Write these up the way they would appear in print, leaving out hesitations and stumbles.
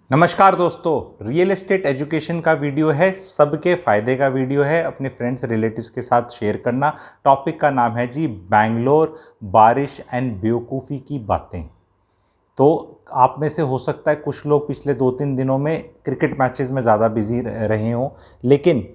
नमस्कार दोस्तों, real estate education का वीडियो है, सबके फ़ायदे का वीडियो है। अपने फ्रेंड्स रिलेटिव्स के साथ शेयर करना। टॉपिक का नाम है जी बैंगलोर, बारिश एंड बेवकूफ़ी की बातें। तो आप में से हो सकता है कुछ लोग पिछले 2-3 दिनों में क्रिकेट मैचेस में ज़्यादा बिजी रहे हों, लेकिन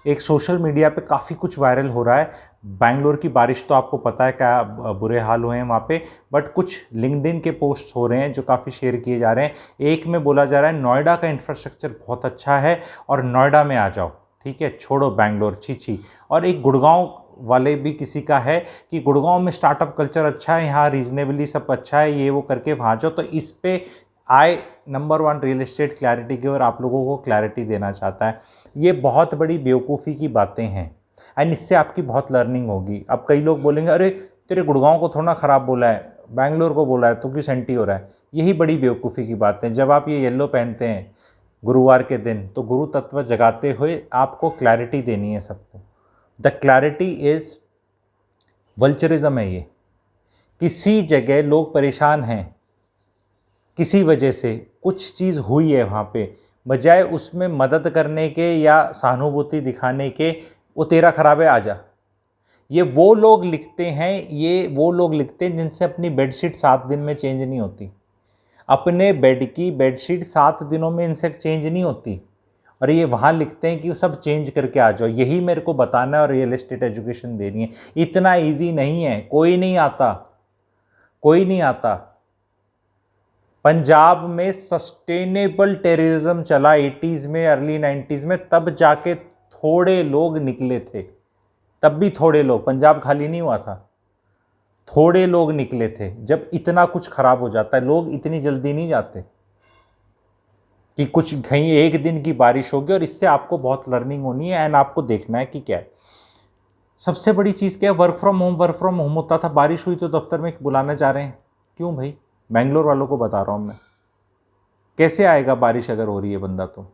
एक सोशल मीडिया पे काफ़ी कुछ वायरल हो रहा है। बैंगलोर की बारिश तो आपको पता है क्या बुरे हाल हुए हैं वहाँ पे, बट कुछ लिंक्डइन के पोस्ट्स हो रहे हैं जो काफ़ी शेयर किए जा रहे हैं। एक में बोला जा रहा है नोएडा का इंफ्रास्ट्रक्चर बहुत अच्छा है और नोएडा में आ जाओ, ठीक है, छोड़ो बैंगलोर, छी छी। और एक गुड़गांव वाले भी किसी का है कि गुड़गांव में स्टार्टअप कल्चर अच्छा है, यहाँ रीजनेबली सब अच्छा है, ये वो करके वहाँ जाओ। तो इस पे आए नंबर 1 रियल एस्टेट क्लैरिटी की और आप लोगों को क्लैरिटी देना चाहता है। ये बहुत बड़ी बेवकूफ़ी की बातें हैं एंड इससे आपकी बहुत लर्निंग होगी। अब कई लोग बोलेंगे अरे तेरे गुड़गांव को थोड़ा ख़राब बोला है, बैंगलोर को बोला है, तो क्यों सेंटी हो रहा है। यही बड़ी बेवकूफ़ी की बात है। जब आप ये येलो पहनते हैं गुरुवार के दिन, तो गुरु तत्व जगाते हुए आपको क्लैरिटी देनी है सबको। द क्लैरिटी इज़ वल्चरिज्म है ये। किसी जगह लोग परेशान हैं, किसी वजह से कुछ चीज़ हुई है वहाँ पे, बजाय उसमें मदद करने के या सहानुभूति दिखाने के वो तेरा खराब है आ जा। ये वो लोग लिखते हैं, ये वो लोग लिखते हैं जिनसे अपनी बेडशीट 7 दिन में चेंज नहीं होती। अपने बेड की बेडशीट 7 दिनों में इनसे चेंज नहीं होती, और ये वहाँ लिखते हैं कि सब चेंज करके आ जाओ। यही मेरे को बताना है और रियल एस्टेट एजुकेशन देनी है। इतना ईजी नहीं है, कोई नहीं आता, कोई नहीं आता। पंजाब में सस्टेनेबल टेररिज्म चला 80s में, अर्ली 90s में, तब जाके थोड़े लोग निकले थे। तब भी थोड़े लोग, पंजाब खाली नहीं हुआ था, थोड़े लोग निकले थे। जब इतना कुछ खराब हो जाता है, लोग इतनी जल्दी नहीं जाते कि कुछ कहीं एक दिन की बारिश होगी। और इससे आपको बहुत लर्निंग होनी है एंड आपको देखना है कि क्या है। सबसे बड़ी चीज़ क्या है, वर्क फ्रॉम होम होता था, बारिश हुई तो दफ्तर में बुलाना चाह रहे हैं। क्यों भाई? बैंगलोर वालों को बता रहा हूँ मैं, कैसे आएगा बारिश अगर हो रही है बंदा तो।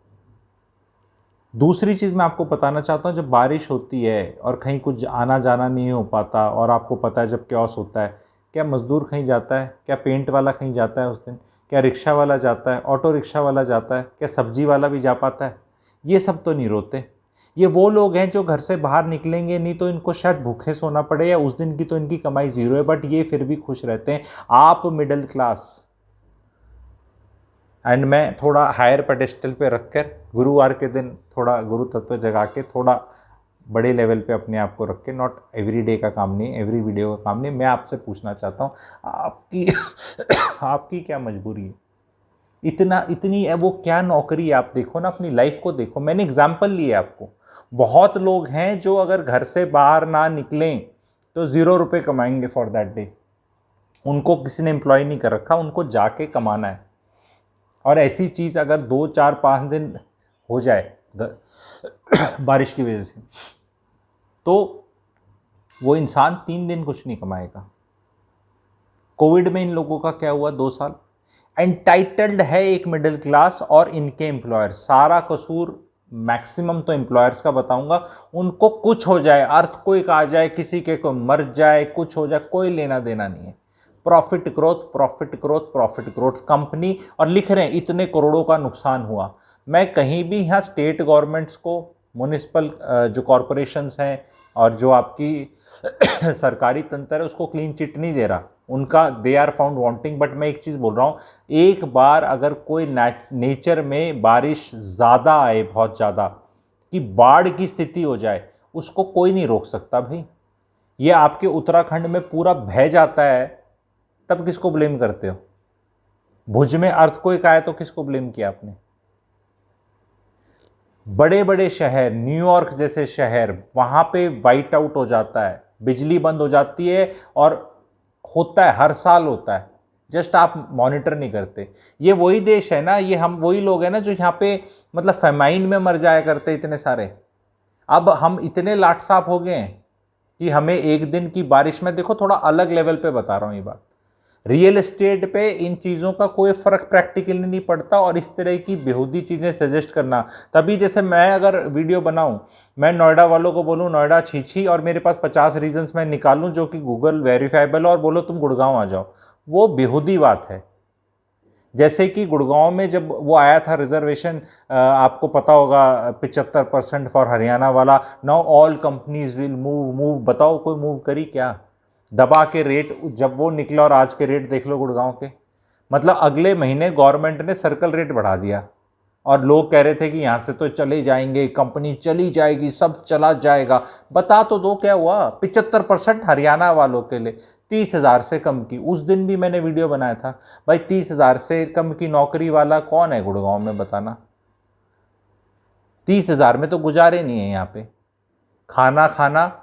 दूसरी चीज़ मैं आपको बताना चाहता हूँ, जब बारिश होती है और कहीं कुछ आना जाना नहीं हो पाता, और आपको पता है जब क्योस होता है, क्या मज़दूर कहीं जाता है? क्या पेंट वाला कहीं जाता है उस दिन? क्या रिक्शा वाला जाता है? ऑटो रिक्शा वाला जाता है? क्या सब्जी वाला भी जा पाता है? ये सब तो नहीं रोते। ये वो लोग हैं जो घर से बाहर निकलेंगे नहीं तो इनको शायद भूखे सोना पड़े, या उस दिन की तो इनकी कमाई ज़ीरो है, बट ये फिर भी खुश रहते हैं। आप मिडिल क्लास, एंड मैं थोड़ा हायर पेडेस्टल पे रखकर गुरुवार के दिन थोड़ा गुरु तत्व जगा के थोड़ा बड़े लेवल पे अपने आप को रख के, नॉट एवरी डे का काम नहीं, एवरी वीडियो का काम नहीं, मैं आपसे पूछना चाहता हूँ आपकी आपकी क्या मजबूरी है? इतनी है वो क्या नौकरी है? आप देखो ना, अपनी लाइफ को देखो। मैंने एग्जाम्पल लिए आपको। बहुत लोग हैं जो अगर घर से बाहर ना निकलें तो ₹0 कमाएंगे फॉर दैट डे। उनको किसी ने एम्प्लॉय नहीं कर रखा, उनको जाके कमाना है। और ऐसी चीज़ अगर 2, 4, 5 दिन हो जाए बारिश की वजह से, तो वो इंसान 3 दिन कुछ नहीं कमाएगा। कोविड में इन लोगों का क्या हुआ? 2 साल एंटाइटल्ड है एक मिडिल क्लास और इनके एम्प्लॉयर। सारा कसूर मैक्सिमम तो एम्प्लॉयर्स का बताऊंगा। उनको कुछ हो जाए, अर्थक्वेक आ जाए, किसी के को मर जाए, कुछ हो जाए, कोई लेना देना नहीं है। Profit growth, profit growth, profit growth company, और लिख रहे हैं इतने करोड़ों का नुकसान हुआ। मैं कहीं भी यहाँ स्टेट गवर्नमेंट्स को, म्युनिसिपल जो कॉरपोरेशंस हैं और जो आपकी सरकारी तंत्र है, उसको क्लीन चिट नहीं दे रहा। उनका they are found wanting. But मैं एक चीज़ बोल रहा हूँ, एक बार अगर कोई नेचर में बारिश ज़्यादा आए, बहुत ज़्यादा, कि बाढ़ की स्थिति हो जाए, उसको कोई नहीं रोक सकता भाई। ये आपके उत्तराखंड में पूरा बह जाता है, तब किसको ब्लेम करते हो? भुज में अर्थक्वेक आया तो किसको ब्लेम किया आपने? बड़े बड़े शहर, न्यूयॉर्क जैसे शहर, वहां पे वाइट आउट हो जाता है, बिजली बंद हो जाती है, और होता है, हर साल होता है, जस्ट आप मॉनिटर नहीं करते। ये वही देश है ना, ये हम वही लोग हैं ना जो यहाँ पे मतलब फेमाइन में मर जाया करते इतने सारे। अब हम इतने लाट साफ हो गए हैं कि हमें एक दिन की बारिश में, देखो थोड़ा अलग लेवल पे बता रहा हूँ ये बात, रियल एस्टेट पे इन चीज़ों का कोई फ़र्क प्रैक्टिकली नहीं पड़ता। और इस तरह की बेहूदी चीज़ें सजेस्ट करना, तभी जैसे मैं अगर वीडियो बनाऊं, मैं नोएडा वालों को बोलूं नोएडा छी छी, और मेरे पास 50 रीजंस मैं निकालूं जो कि गूगल वेरीफाइबल, और बोलो तुम गुड़गांव आ जाओ, वो बेहूदी बात है। जैसे कि गुड़गांव में जब वो आया था रिजर्वेशन, आपको पता होगा 75% फॉर हरियाणा वाला, now all companies will move move, बताओ कोई मूव करी क्या? दबा के रेट जब वो निकला, और आज के रेट देख लो गुड़गांव के, मतलब अगले महीने गवर्नमेंट ने सर्कल रेट बढ़ा दिया, और लोग कह रहे थे कि यहाँ से तो चले जाएंगे, कंपनी चली जाएगी, सब चला जाएगा। बता तो दो क्या हुआ? 75% हरियाणा वालों के लिए 30,000 से कम की, उस दिन भी मैंने वीडियो बनाया था भाई, 30,000 से कम की नौकरी वाला कौन है गुड़गांव में, बताना। 30,000 में तो गुजारे नहीं है यहाँ पे, खाना खाना,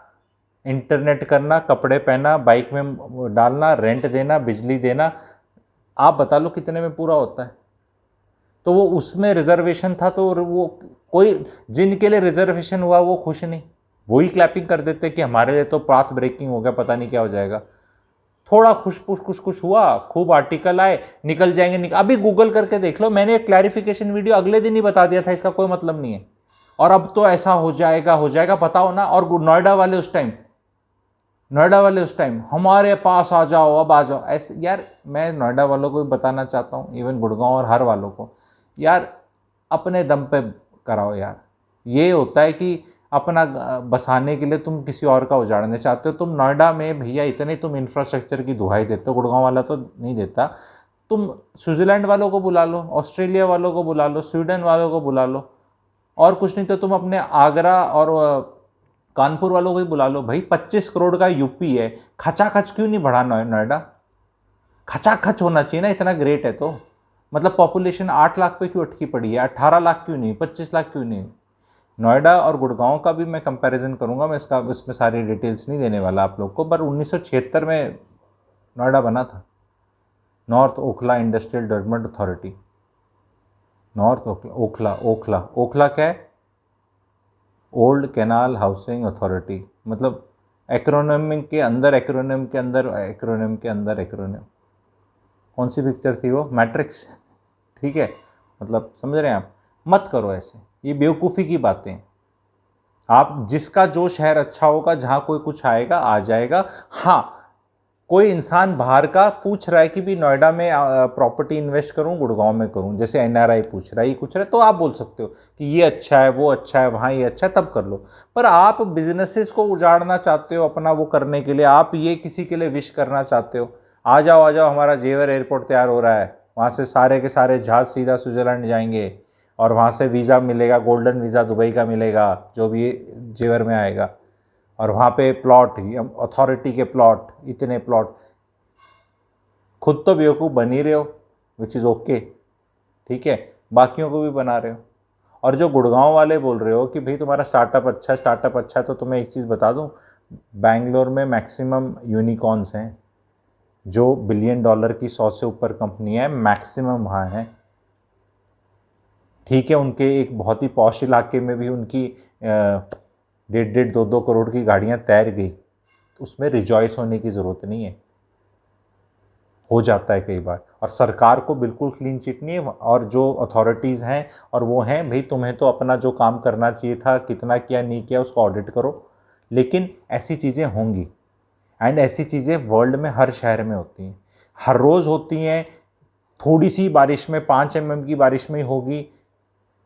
इंटरनेट करना, कपड़े पहना, बाइक में डालना, रेंट देना, बिजली देना, आप बता लो कितने में पूरा होता है? तो वो उसमें रिजर्वेशन था, तो वो कोई जिनके लिए रिजर्वेशन हुआ वो खुश नहीं, वही क्लैपिंग कर देते कि हमारे लिए तो पाथ ब्रेकिंग हो गया, पता नहीं क्या हो जाएगा। थोड़ा खुश हुआ, खूब आर्टिकल आए, निकल जाएंगे, अभी गूगल करके देख लो, मैंने एक क्लैरिफिकेशन वीडियो अगले दिन ही बता दिया था, इसका कोई मतलब नहीं है। और अब तो ऐसा हो जाएगा बताओ ना। और नोएडा वाले उस टाइम हमारे पास आ जाओ, अब आ जाओ, ऐसे यार। मैं नोएडा वालों को भी बताना चाहता हूँ, इवन गुड़गांव और हर वालों को, यार अपने दम पे कराओ यार। ये होता है कि अपना बसाने के लिए तुम किसी और का उजाड़ने चाहते हो। तुम नोएडा में भैया इतने तुम इंफ्रास्ट्रक्चर की दुहाई देते हो, गुड़गांव वाला तो नहीं देता। तुम स्विट्जरलैंड वालों को बुला लो, ऑस्ट्रेलिया वालों को बुला लो, स्वीडन वालों को बुला लो, और कुछ नहीं तो तुम अपने आगरा और कानपुर वालों को ही बुला लो। भाई 25 करोड़ का यूपी है, खचाखच क्यों नहीं बढ़ा नोएडा? खचाखच होना चाहिए ना, इतना ग्रेट है तो। मतलब पॉपुलेशन 8 लाख पे क्यों अटकी पड़ी है? 18 लाख क्यों नहीं? 25 लाख क्यों नहीं? नोएडा और गुड़गांव का भी मैं कंपैरिजन करूंगा, मैं इसमें सारी डिटेल्स नहीं देने वाला आप लोग को, पर 1976 में नोएडा बना था, north Okhla industrial development authority. North Okhla Okhla Okhla क्या है? Old canal housing authority. मतलब एक्रोनिम के अंदर एक्रोनिम के अंदर एक्रोनिम के अंदर एक्रोनिम। कौन सी पिक्चर थी वो? मैट्रिक्स। ठीक है, मतलब समझ रहे हैं आप? मत करो ऐसे, ये बेवकूफ़ी की बातें। आप जिसका जो शहर अच्छा होगा, जहाँ कोई कुछ आएगा आ जाएगा। हाँ, कोई इंसान बाहर का पूछ रहा है कि भी नोएडा में प्रॉपर्टी इन्वेस्ट करूं, गुड़गांव में करूं, जैसे एनआरआई पूछ रहा है, ये कुछ रहा है, तो आप बोल सकते हो कि ये अच्छा है, वो अच्छा है, वहाँ ये अच्छा है, तब कर लो। पर आप बिजनेसेस को उजाड़ना चाहते हो अपना वो करने के लिए, आप ये किसी के लिए विश करना चाहते हो, आ जाओ हमारा जेवर एयरपोर्ट तैयार हो रहा है, वहाँ से सारे के सारे जहाज सीधा स्विट्जरलैंड जाएंगे, और वहाँ से वीज़ा मिलेगा, गोल्डन वीज़ा दुबई का मिलेगा, जो भी जेवर में आएगा। और वहाँ पे प्लॉट, अथॉरिटी के प्लॉट, इतने प्लॉट। खुद तो बेवकूफ़ बन ही रहे हो, विच इज़ ओके, ठीक है, बाकियों को भी बना रहे हो। और जो गुड़गांव वाले बोल रहे हो कि भाई तुम्हारा स्टार्टअप अच्छा है, तो तुम्हें एक चीज़ बता दूं, बैंगलोर में मैक्सिमम यूनिकॉर्न्स हैं, जो $1 बिलियन की 100 से ऊपर कंपनी है, मैक्सिमम वहाँ हैं। ठीक है, उनके एक बहुत ही पॉश इलाके में भी उनकी 1.5-2 करोड़ की गाड़ियाँ तैर गई, तो उसमें रिजॉइस होने की ज़रूरत नहीं है, हो जाता है कई बार। और सरकार को बिल्कुल क्लीन चिट नहीं है, और जो अथॉरिटीज़ हैं और वो हैं, भाई तुम्हें तो अपना जो काम करना चाहिए था, कितना किया नहीं किया उसको ऑडिट करो। लेकिन ऐसी चीज़ें होंगी, एंड ऐसी चीज़ें वर्ल्ड में हर शहर में होती हैं, हर रोज़ होती हैं। थोड़ी सी बारिश में 5 mm की बारिश में ही होगी,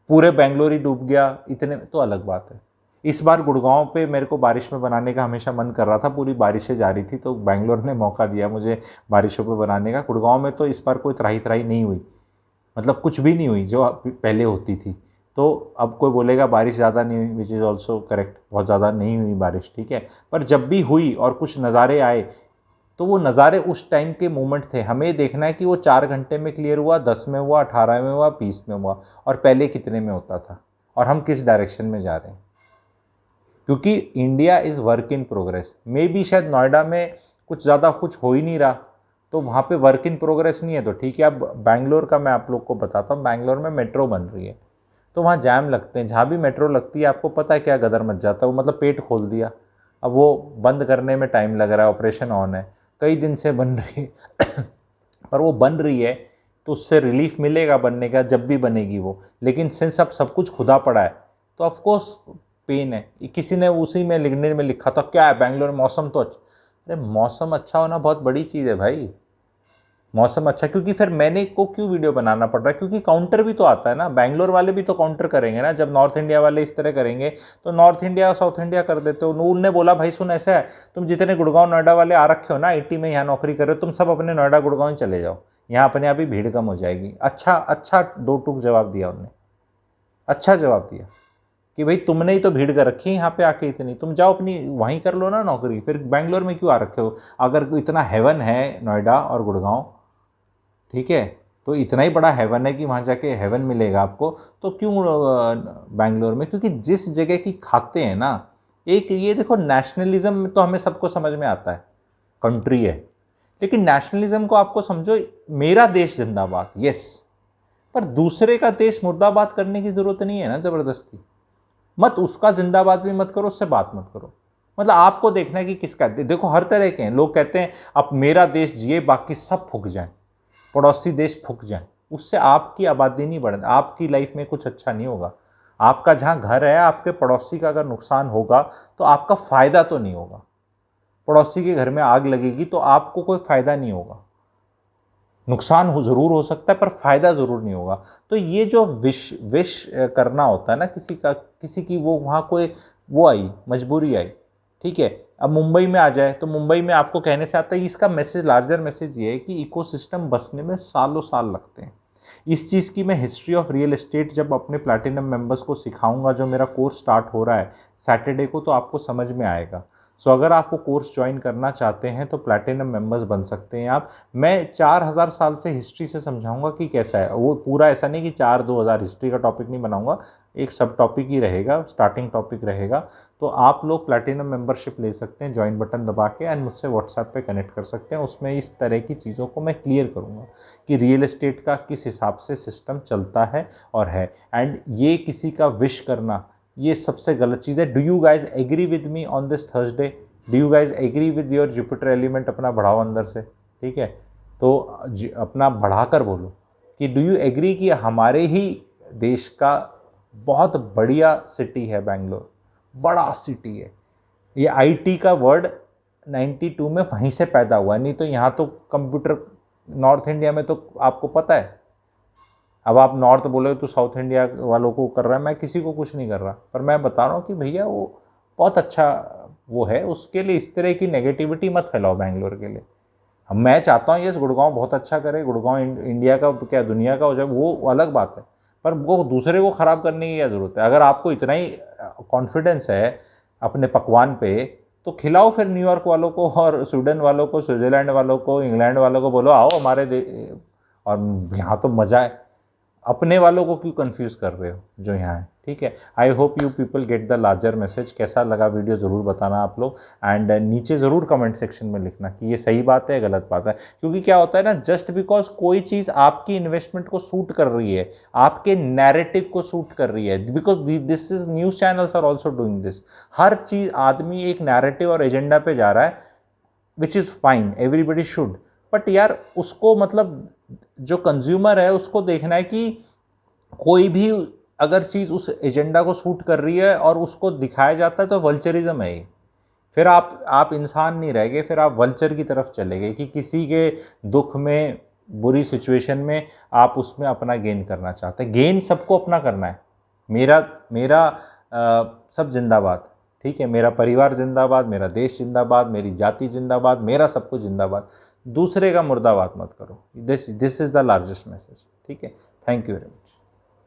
पूरे बेंगलोर ही डूब गया, इतने तो अलग बात है। इस बार गुड़गांव पे मेरे को बारिश में बनाने का हमेशा मन कर रहा था, पूरी बारिशें जा रही थी, तो बेंगलोर ने मौका दिया मुझे बारिशों पे बनाने का। गुड़गांव में तो इस बार कोई त्राही त्राही नहीं हुई, मतलब कुछ भी नहीं हुई जो पहले होती थी। तो अब कोई बोलेगा बारिश ज़्यादा नहीं हुई, विच इज़ ऑल्सो करेक्ट, बहुत ज़्यादा नहीं हुई बारिश, ठीक है। पर जब भी हुई और कुछ नज़ारे आए, तो वो नज़ारे उस टाइम के मोमेंट थे। हमें देखना है कि वो 4 घंटे में क्लियर हुआ, 10 में हुआ, 18 में हुआ, 20 में हुआ, और पहले कितने में होता था, और हम किस डायरेक्शन में जा रहे हैं। क्योंकि India is work in progress. May be शायद नोएडा में कुछ ज़्यादा कुछ हो ही नहीं रहा, तो वहाँ पे वर्क इन प्रोग्रेस नहीं है, तो ठीक है। अब बैंगलोर का मैं आप लोग को बताता हूँ, बैंगलोर में मेट्रो बन रही है, तो वहाँ जैम लगते हैं। जहाँ भी मेट्रो लगती है, आपको पता है क्या गदर मच जाता है, वो मतलब पेट खोल दिया। अब वो बंद करने में टाइम लग रहा है, ऑपरेशन ऑन है, कई दिन से बन रही है पर वो बन रही है, तो उससे रिलीफ मिलेगा बनने का, जब भी बनेगी वो। लेकिन सिंस अब सब कुछ खुदा पड़ा है, तो ऑफकोर्स पेन है। किसी ने उसी में लिखने में लिखा था, क्या है बेंगलोर में मौसम तो अच्छा। अरे मौसम अच्छा होना बहुत बड़ी चीज़ है भाई, मौसम अच्छा, क्योंकि फिर मैंने को क्यों वीडियो बनाना पड़ रहा है, क्योंकि काउंटर भी तो आता है ना, बैंगलोर वाले भी तो काउंटर करेंगे ना। जब नॉर्थ इंडिया वाले इस तरह करेंगे तो नॉर्थ इंडिया और साउथ इंडिया कर देते हो। उनने बोला भाई सुन ऐसा है, तुम जितने गुड़गांव नोएडा वाले आ रखे हो ना, आईटी में यहाँ नौकरी कर रहे हो, तुम सब अपने नोएडा गुड़गांव चले जाओ, यहाँ अपने आप ही भीड़ कम हो जाएगी। अच्छा अच्छा दो टूक जवाब दिया उन्होंने, अच्छा जवाब दिया कि भाई तुमने ही तो भीड़ कर रखी है यहाँ पे आके इतनी, तुम जाओ अपनी वहीं कर लो ना नौकरी, फिर बैंगलोर में क्यों आ रखे हो। अगर इतना हेवन है नोएडा और गुड़गांव, ठीक है, तो इतना ही बड़ा हेवन है कि वहाँ जाके हेवन मिलेगा आपको, तो क्यों बैंगलोर में। क्योंकि जिस जगह की खाते हैं ना, एक ये देखो नेशनलिज्म तो हमें सबको समझ में आता है, कंट्री है, लेकिन नेशनलिज्म को आपको समझो मेरा देश जिंदाबाद, यस, पर दूसरे का देश मुर्दाबाद करने की जरूरत नहीं है ना ज़बरदस्ती। मत उसका जिंदाबाद भी मत करो, उससे बात मत करो। मतलब आपको देखना है कि किसका, देखो हर तरह के हैं लोग, कहते हैं अब मेरा देश जिए बाकी सब फूक जाए, पड़ोसी देश फूक जाए, उससे आपकी आबादी नहीं बढ़े, आपकी लाइफ में कुछ अच्छा नहीं होगा। आपका जहाँ घर है, आपके पड़ोसी का अगर नुकसान होगा तो आपका फ़ायदा तो नहीं होगा। पड़ोसी के घर में आग लगेगी तो आपको कोई फ़ायदा नहीं होगा, नुकसान ज़रूर हो सकता है पर फ़ायदा ज़रूर नहीं होगा। तो ये जो विश विश करना होता है ना किसी का, किसी की वो वहाँ कोई वो आई मजबूरी आई, ठीक है। अब मुंबई में आ जाए तो मुंबई में आपको कहने से आता है, इसका मैसेज लार्जर मैसेज ये है कि इकोसिस्टम बसने में सालों साल लगते हैं। इस चीज़ की मैं हिस्ट्री ऑफ रियल एस्टेट जब अपने प्लैटिनम मेंबर्स को सिखाऊंगा, जो मेरा कोर्स स्टार्ट हो रहा है सैटरडे को, तो आपको समझ में आएगा। सो अगर आप वो कोर्स ज्वाइन करना चाहते हैं तो प्लैटिनम मेंबर्स बन सकते हैं आप। मैं 4000 साल से हिस्ट्री से समझाऊंगा कि कैसा है वो पूरा, ऐसा नहीं कि 4-2000 हिस्ट्री का टॉपिक नहीं बनाऊंगा, एक सब टॉपिक ही रहेगा, स्टार्टिंग टॉपिक रहेगा। तो आप लोग प्लैटिनम मेंबरशिप ले सकते हैं ज्वाइन बटन दबा के, एंड मुझसे व्हाट्सएप पे कनेक्ट कर सकते हैं। उसमें इस तरह की चीज़ों को मैं क्लियर करूँगा कि रियल एस्टेट का किस हिसाब से सिस्टम चलता है और है। एंड ये किसी का विश करना ये सबसे गलत चीज़ है। Do you guys agree with me on this Thursday? Do you guys agree with your Jupiter element? अपना बढ़ाओ अंदर से, ठीक है। तो अपना बढ़ाकर बोलो कि डू यू एग्री कि हमारे ही देश का बहुत बढ़िया सिटी है बैंगलोर, बड़ा सिटी है। ये आईटी का वर्ड 92 में वहीं से पैदा हुआ, नहीं तो यहाँ तो कंप्यूटर नॉर्थ इंडिया में तो आपको पता है। अब आप नॉर्थ बोले तो साउथ इंडिया वालों को कर रहा है, मैं किसी को कुछ नहीं कर रहा, पर मैं बता रहा हूँ कि भैया वो बहुत अच्छा वो है, उसके लिए इस तरह की नेगेटिविटी मत फैलाओ बैंगलोर के लिए। अब मैं चाहता हूँ यस गुड़गांव बहुत अच्छा करे, गुड़गांव इंडिया का क्या दुनिया का हो जाए, वो अलग बात है, पर वो दूसरे को ख़राब करने की क्या ज़रूरत है। अगर आपको इतना ही कॉन्फिडेंस है अपने पकवान पे, तो खिलाओ फिर न्यूयॉर्क वालों को और स्वीडन वालों को, स्विट्ज़रलैंड वालों को, इंग्लैंड वालों को, बोलो आओ हमारे और यहाँ तो मज़ा है। अपने वालों को क्यों कंफ्यूज कर रहे हो जो यहाँ है, ठीक है। I hope you people get the larger message. कैसा लगा वीडियो ज़रूर बताना आप लोग, एंड नीचे ज़रूर कमेंट सेक्शन में लिखना कि ये सही बात है गलत बात है। क्योंकि क्या होता है ना, जस्ट बिकॉज कोई चीज़ आपकी इन्वेस्टमेंट को सूट कर रही है, आपके नैरेटिव को सूट कर रही है, because this is news channels are also doing this. हर चीज़ आदमी एक नैरेटिव और एजेंडा पे जा रहा है, which is fine, everybody should, but यार उसको मतलब जो कंज्यूमर है उसको देखना है कि कोई भी अगर चीज़ उस एजेंडा को सूट कर रही है और उसको दिखाया जाता है तो वल्चरिज्म है ये। फिर आप इंसान नहीं रह गए, फिर आप वल्चर की तरफ चले गए कि किसी के दुख में, बुरी सिचुएशन में आप उसमें अपना गेन करना चाहते हैं। गेन सबको अपना करना है। मेरा मेरा सब जिंदाबाद, ठीक है, मेरा परिवार जिंदाबाद, मेरा देश जिंदाबाद, मेरी जाति जिंदाबाद, मेरा सब कुछ जिंदाबाद। दूसरे का मुर्दाबाद मत करो। This is the largest message, ठीक है। Thank you very much.